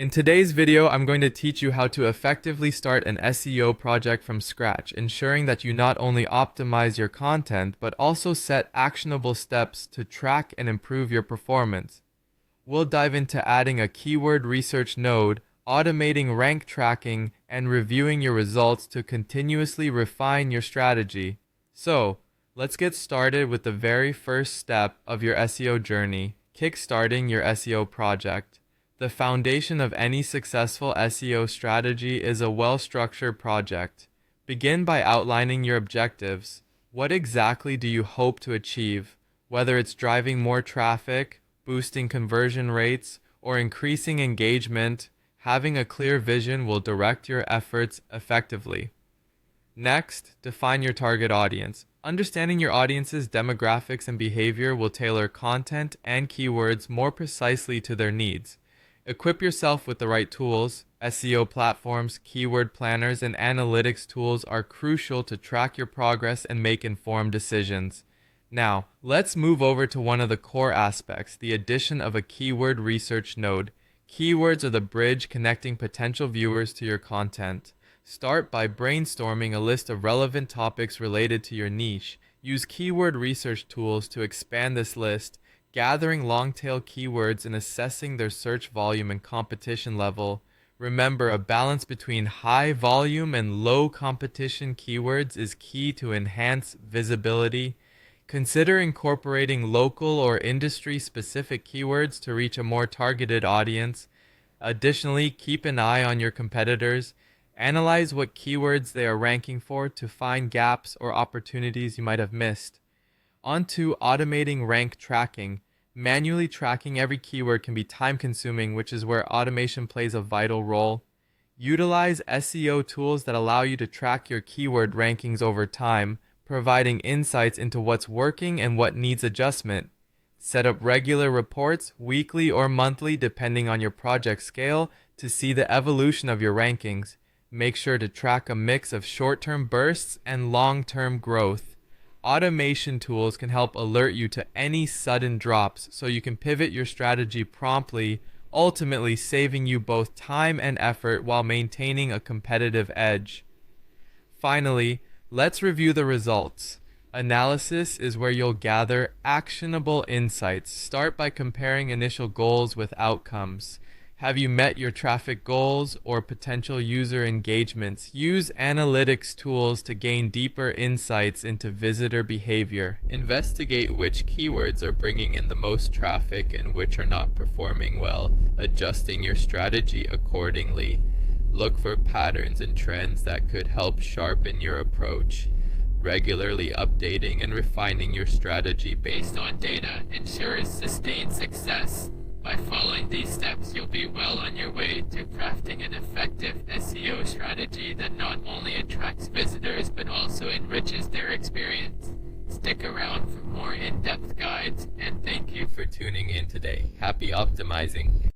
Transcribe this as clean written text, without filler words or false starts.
In today's video, I'm going to teach you how to effectively start an SEO project from scratch, ensuring that you not only optimize your content, but also set actionable steps to track and improve your performance. We'll dive into adding a keyword research node, automating rank tracking, and reviewing your results to continuously refine your strategy. So, let's get started with the very first step of your SEO journey, kickstarting your SEO project. The foundation of any successful SEO strategy is a well-structured project. Begin by outlining your objectives. What exactly do you hope to achieve? Whether it's driving more traffic, boosting conversion rates, or increasing engagement, having a clear vision will direct your efforts effectively. Next, define your target audience. Understanding your audience's demographics and behavior will tailor content and keywords more precisely to their needs. Equip yourself with the right tools. SEO platforms, keyword planners, and analytics tools are crucial to track your progress and make informed decisions. Now, let's move over to one of the core aspects, the addition of a keyword research node. Keywords are the bridge connecting potential viewers to your content. Start by brainstorming a list of relevant topics related to your niche. Use keyword research tools to expand this list, gathering long-tail keywords and assessing their search volume and competition level. Remember, a balance between high volume and low competition keywords is key to enhance visibility. Consider incorporating local or industry-specific keywords to reach a more targeted audience. Additionally, keep an eye on your competitors. Analyze what keywords they are ranking for to find gaps or opportunities you might have missed. On to automating rank tracking. Manually tracking every keyword can be time-consuming, which is where automation plays a vital role. Utilize SEO tools that allow you to track your keyword rankings over time, providing insights into what's working and what needs adjustment. Set up regular reports, weekly or monthly depending on your project scale, to see the evolution of your rankings. Make sure to track a mix of short-term bursts and long-term growth. Automation tools can help alert you to any sudden drops so you can pivot your strategy promptly, ultimately saving you both time and effort while maintaining a competitive edge. Finally, let's review the results. Analysis is where you'll gather actionable insights. Start by comparing initial goals with outcomes. Have you met your traffic goals or potential user engagements? Use analytics tools to gain deeper insights into visitor behavior. Investigate which keywords are bringing in the most traffic and which are not performing well, adjusting your strategy accordingly. Look for patterns and trends that could help sharpen your approach. Regularly updating and refining your strategy based on data ensures sustained success. By following these steps, you'll be well on your way to crafting an effective SEO strategy that not only attracts visitors but also enriches their experience. Stick around for more in-depth guides, and thank you for tuning in today. Happy optimizing!